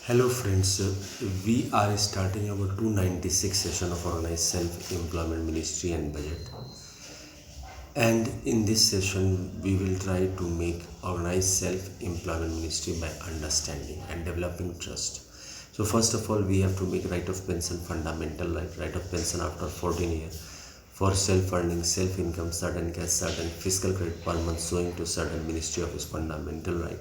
Hello friends, we are starting our 296 session of Organized Self-Employment Ministry and Budget. And in this session, we will try to make Organized Self-Employment Ministry by understanding and developing trust. So first of all, we have to make right of pension fundamental right of pension after 14 years for self-earning, self-income, certain cash, certain fiscal credit per month showing to certain ministry of its fundamental right.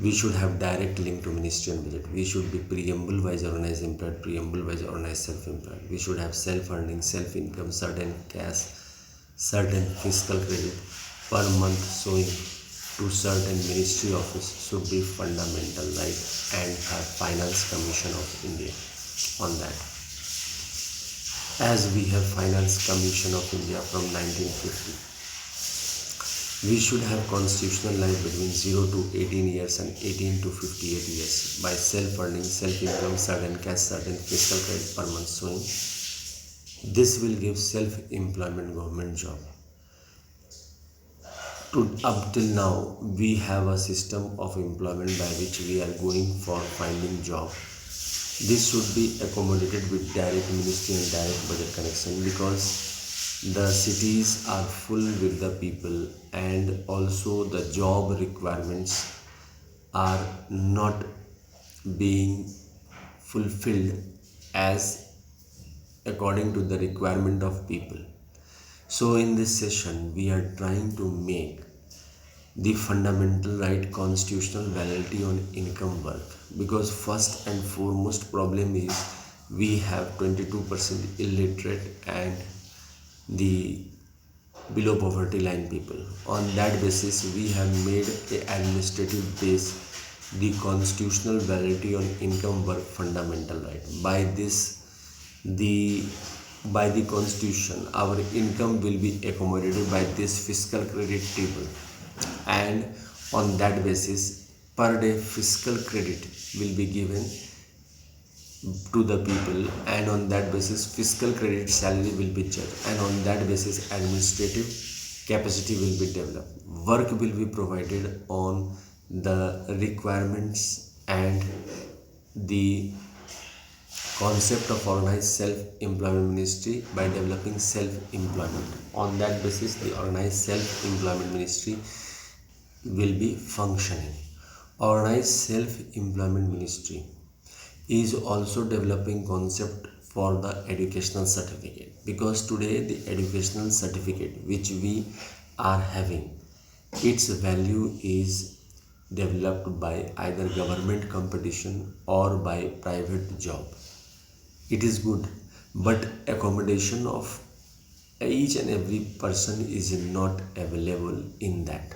We should have direct link to ministry and budget. We should be preamble wise organized employed, preamble wise organized self-employed. We should have self-earning, self-income, certain cash, certain fiscal credit per month showing to certain ministry office should be fundamental right and have Finance Commission of India on that. As we have Finance Commission of India from 1950. We should have constitutional life between 0 to 18 years and 18 to 58 years by self-earning, self-income, certain cash, certain fiscal credit per month showing. This will give self-employment government job. Up till now, we have a system of employment by which we are going for finding job. This should be accommodated with direct ministry and direct budget connection because the cities are full with the people and also the job requirements are not being fulfilled as according to the requirement of people. So in this session we are trying to make the fundamental right constitutional validity on income work, because first and foremost problem is we have 22% illiterate and the below poverty line people. On that basis we have made a administrative base the constitutional validity on income work fundamental right. By the constitution our income will be accommodated by this fiscal credit table, and on that basis per day fiscal credit will be given to the people, and on that basis fiscal credit salary will be judged, and on that basis administrative capacity will be developed. Work will be provided on the requirements and the concept of organized self-employment ministry by developing self-employment. On that basis the organized self-employment ministry will be functioning. Organized self-employment ministry is also developing concept for the educational certificate, because today the educational certificate which we are having, its value is developed by either government competition or by private job. It is good, but accommodation of each and every person is not available in that.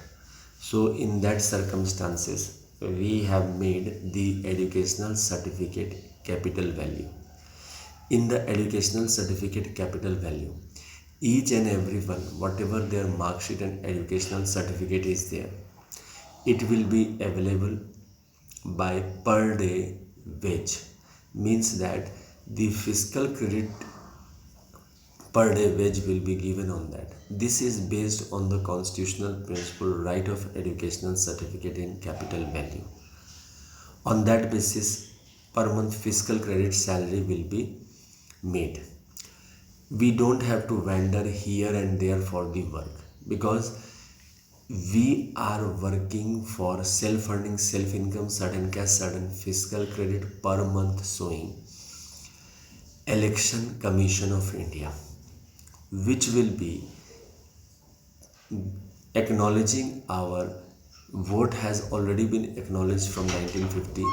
So in that circumstances we have made the educational certificate capital value. In the educational certificate capital value, each and everyone, whatever their mark sheet and educational certificate is there, it will be available by per day wage. Means that the fiscal credit per day wage will be given on that. This is based on the constitutional principle right of educational certificate in capital value. On that basis per month fiscal credit salary will be made. We don't have to wander here and there for the work, because we are working for self-earning, self-income, certain cash, certain fiscal credit per month showing Election Commission of India, which will be acknowledging our vote has already been acknowledged from 1950.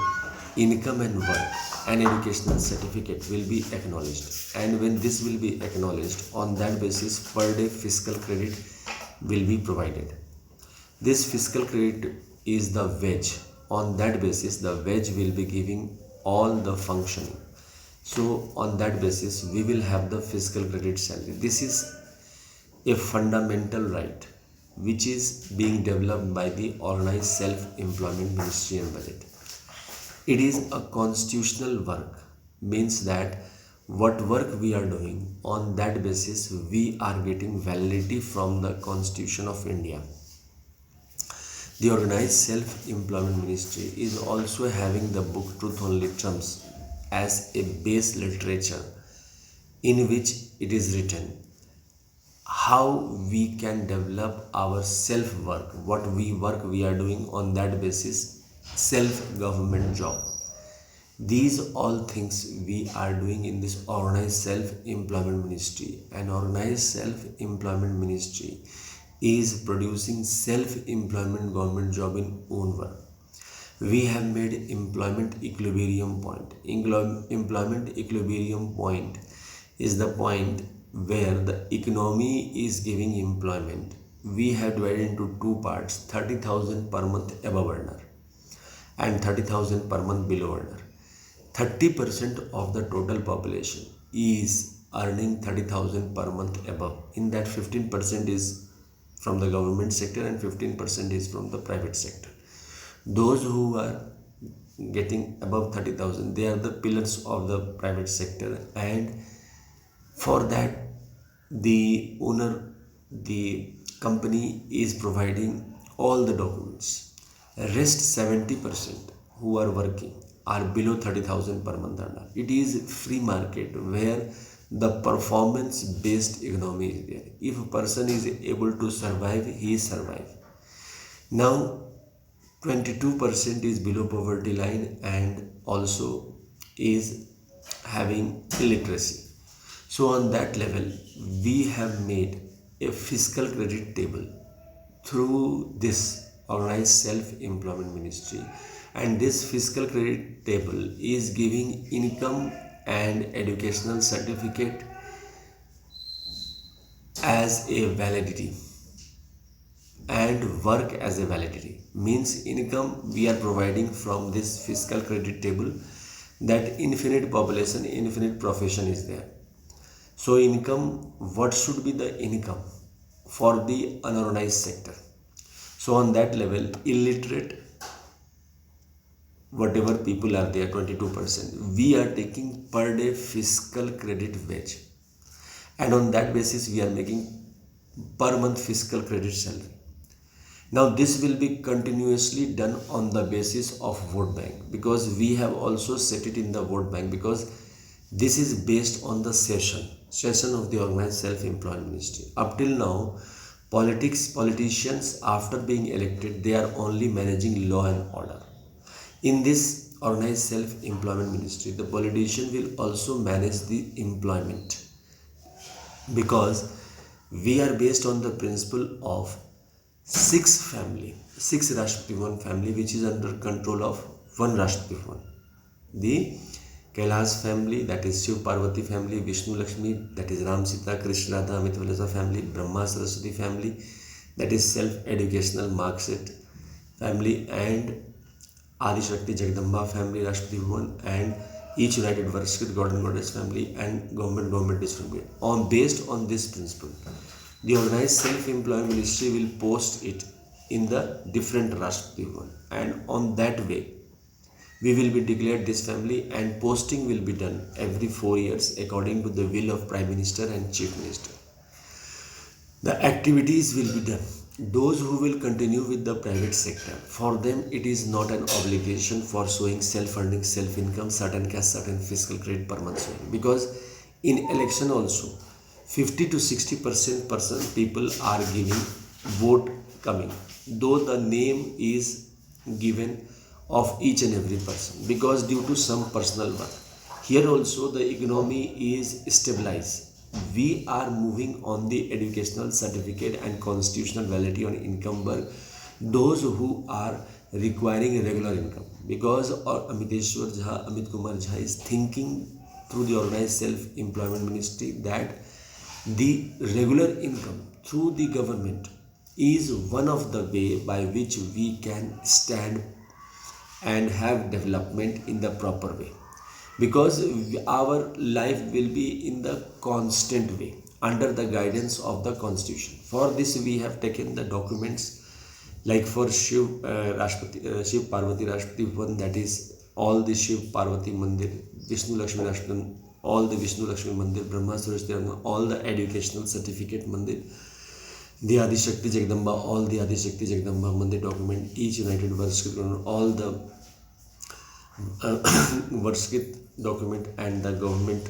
Income and work and educational certificate will be acknowledged, and when this will be acknowledged, on that basis per day fiscal credit will be provided. This fiscal credit is the wage. On that basis the wage will be giving all the functioning. So on that basis we will have the fiscal credit salary. This is a fundamental right which is being developed by the Organized Self-Employment Ministry and Budget. It is a constitutional work, means that what work we are doing, on that basis we are getting validity from the Constitution of India. The Organized Self-Employment Ministry is also having the book Truth Only Trumps as a base literature in which it is written how we can develop our self-work, what we are doing on that basis, self-government job. These all things we are doing in this Organized Self-Employment Ministry. And Organized Self-Employment Ministry is producing self-employment government job in own work. We have made employment equilibrium point. Employment equilibrium point is the point where the economy is giving employment. We have divided into two parts: 30,000 per month above earner and 30,000 per month below earner. 30% of the total population is earning 30,000 per month above. In that, 15% is from the government sector and 15% is from the private sector. Those who are getting above 30,000, they are the pillars of the private sector, and for that the owner, the company is providing all the documents. Rest 70% who are working are below 30,000 per month earner. It is free market where the performance based economy is there. If a person is able to survive, he survive. Now 22% is below poverty line and also is having illiteracy. So on that level we have made a fiscal credit table through this Organized Self-Employment Ministry, and this fiscal credit table is giving income and educational certificate as a validity and work as a validity. Means income we are providing from this fiscal credit table, that infinite population, infinite profession is there. So income, what should be the income for the unorganized sector? So on that level, illiterate whatever people are there, 22%, we are taking per day fiscal credit wage, and on that basis we are making per month fiscal credit salary. Now this will be continuously done on the basis of vote bank, because we have also set it in the vote bank, because this is based on the session of the Organized Self-Employment Ministry. Up till now, politicians after being elected, they are only managing law and order. In this Organized Self-Employment Ministry, the politician will also manage the employment, because we are based on the principle of six Rashtrapati Bhavan family, which is under control of one Rashtrapati Bhavan. The Kailash family, that is Shiv Parvati family; Vishnu Lakshmi, that is Ram Sita Krishna Radha Amit Valasa family; Brahma Saraswati family, that is self-educational Marxist family; and Adi Shakti Jagdamba family, Rashtrapati Bhavan, and each United Works with God and Goddess family, and government distributed. Based on this principle, the Organized Self-Employment Ministry will post it in the different Rashtrapati Bhavan, and on that way we will be declared this family, and posting will be done every 4 years according to the will of Prime Minister and Chief Minister. The activities will be done. Those who will continue with the private sector, for them it is not an obligation for showing self-funding, self-income, certain cash, certain fiscal credit per month, because in election also 50 to 60% people are giving vote coming, though the name is given of each and every person, because due to some personal work. Here also the economy is stabilized. We are moving on the educational certificate and constitutional validity on income work, those who are requiring regular income, because Amit kumarJha is thinking through the Organized Self-Employment Ministry that the regular income through the government is one of the way by which we can stand and have development in the proper way, because our life will be in the constant way under the guidance of the constitution. For this we have taken the documents, like for Shiv Parvati Rashtrapati Bhavan, that is all the Shiv Parvati Mandir, Vishnu Lakshmi Rashtrapati, all the Vishnu Lakshmi Mandir, Brahma Saraswati, all the educational certificate Mandir. the Adishakti Jagdamba, all the Adishakti Jagdamba Mandir document, each united Varshkit, all the Varshkit document, and the government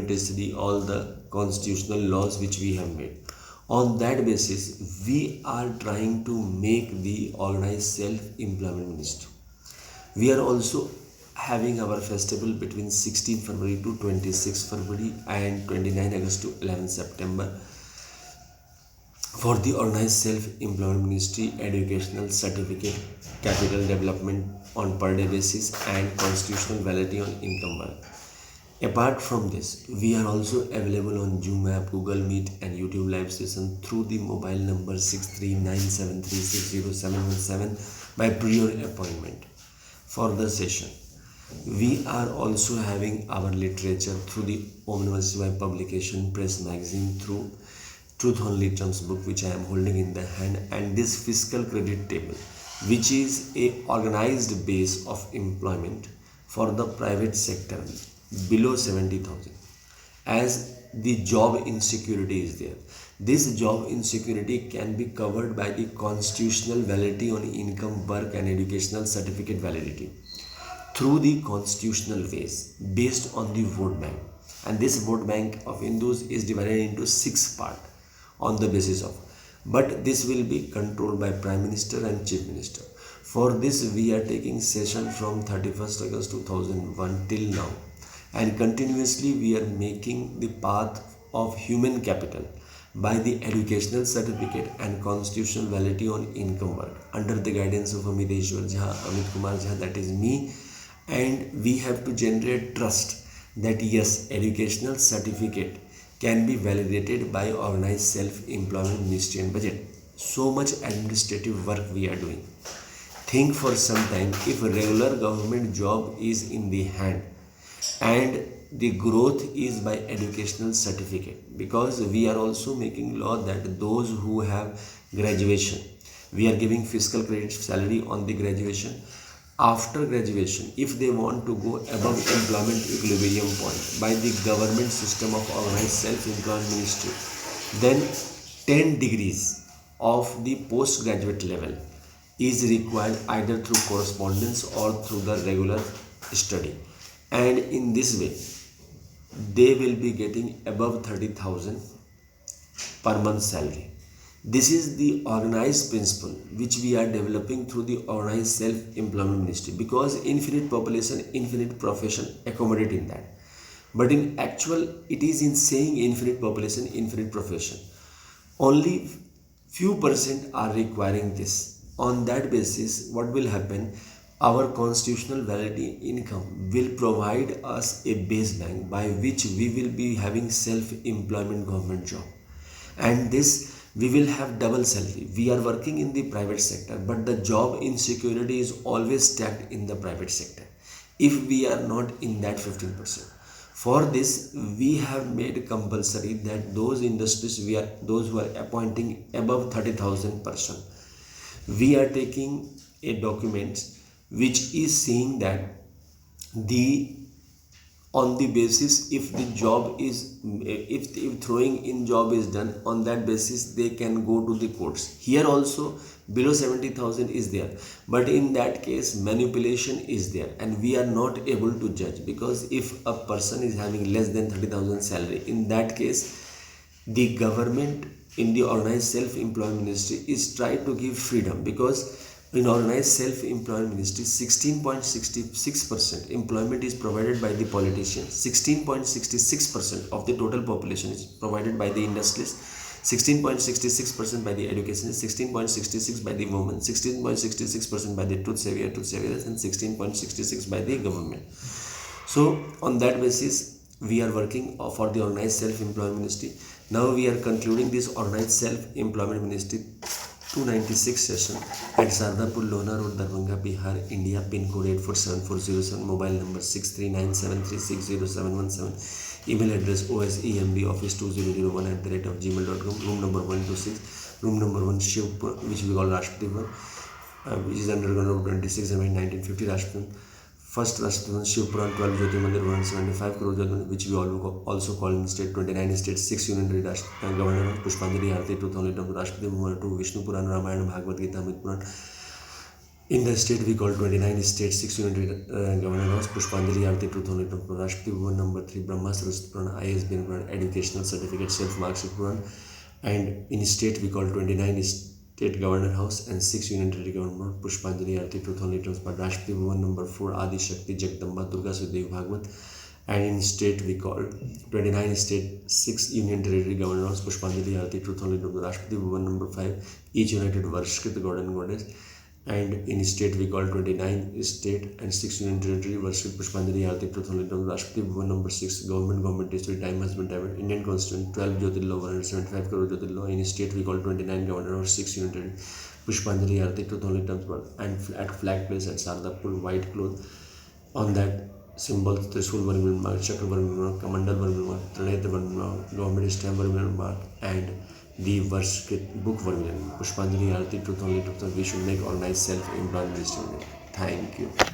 is all the constitutional laws which we have made. On that basis, we are trying to make the organized self-employment ministry. We are also having our festival between 16 February to 26 February and 29 August to 11 September for the organized self-employment ministry educational certificate, capital development on per day basis, and constitutional validity on income work. Apart from this, we are also available on Zoom app, Google Meet, and YouTube live session through the mobile number 6397360717 by prior appointment for the session. We are also having our literature through the Omnibus publication, press magazine, through Truth Only Terms book, which I am holding in the hand, and this fiscal credit table, which is a organized base of employment for the private sector below 70,000, as the job insecurity is there. This job insecurity can be covered by the constitutional validity on income, work, and educational certificate validity through the constitutional ways based on the vote bank. And this vote bank of Hindus is divided into 6 parts on the basis of, but this will be controlled by Prime Minister and Chief Minister. For this, we are taking session from 31st August 2001 till now, and continuously we are making the path of human capital by the educational certificate and constitutional validity on income work under the guidance of Amit kumarJha, that is me. And we have to generate trust that yes, educational certificate can be validated by organized self-employment ministry and budget. So much administrative work we are doing. Think for some time, if a regular government job is in the hand and the growth is by educational certificate, because we are also making law that those who have graduation, we are giving fiscal credit salary on the graduation. After graduation, if they want to go above employment equilibrium point by the government system of organized self-employment ministry, then 10 degrees of the postgraduate level is required either through correspondence or through the regular study, and in this way they will be getting above 30,000 per month salary. This is the organized principle which we are developing through the organized self-employment ministry, because infinite population, infinite profession accommodate in that. But in actual, it is in saying infinite population, infinite profession. Only few percent are requiring this. On that basis, what will happen? Our constitutional validity income will provide us a baseline by which we will be having self-employment government job. And this, we will have double salary. We are working in the private sector, but the job insecurity is always stacked in the private sector if we are not in that 15%. For this, we have made compulsory that those industries, those who are appointing above 30,000 person, we are taking a document which is saying that on the basis, if the job is, if throwing in job is done, on that basis they can go to the courts. Here also below 70,000 is there, but in that case manipulation is there, and we are not able to judge, because if a person is having less than 30,000 salary, in that case the government in the organized self-employment ministry is trying to give freedom, because in organized self-employment ministry 16.66% employment is provided by the politicians, 16.66% of the total population is provided by the industries, 16.66% by the educationists, 16.66% by the women, 16.66% by the truth saviors, and 16.66% by the government. So on that basis we are working for the organized self-employment ministry. Now we are concluding this organized self-employment ministry 296 session at Sardapur Lona Road, Darbhanga, Bihar, India, pin code 847407, mobile number 6397360717, email address osemdoffice2001@gmail.com, room number 126, room number 1 Shivpur, which we call Rashtrapati, which is under 26 May 1950 Rashtrapati. First Rashtravan Shiv Puran 12 Jyotirmandir 175 crore Jyotirmandir, which we also call in state 29 states 6 union territories governor Pushpanjali Aarti 2000 Rashtrapati Bhavan 2 Vishnu Puran Ramayana Bhagavad Gita Amit Puran. In the state we call 29 states 6 union governor house Pushpanjali Aarti 2000 Rashtrapati Bhavan number 3 Brahma Saraswati Puran ISBN Puran educational certificate self marks Puran. And in state we call 29 State Governor House and 6 Union Territory Government Pushpanjali Aarti 2000 liters per Rashtrapati Bhavan number 4 Adi Shakti Jagdamba Durga Sudev Bhagwat. And in state we call 29 State 6 Union Territory Governor House Pushpanjali Aarti 2000 liters per Rashtrapati Bhavan number 5 each united Varshkrit God and Goddess. And in state we call 29 state and 6 union territory Varshkrit Pushpanjali Aarti 2000 liters Rashtrapati Bhavan number 6 government history time has been divided Indian Constitution 12 Jyotirlaw 175 crore Jyotirlaw. In state we call 29 governor or 6 union territory Pushpanjali Aarti 2000 liters and at flag place at Sardapur white cloth on that symbol Trishul Varmil mark Chakra Varmil mark Kamandal Varmil mark Trinetra Varmil mark government stamp Varmil mark and the Varshkrit book Varmil Pushpanjali Aarti 2000 liters. We should make organized self-employment. Thank you.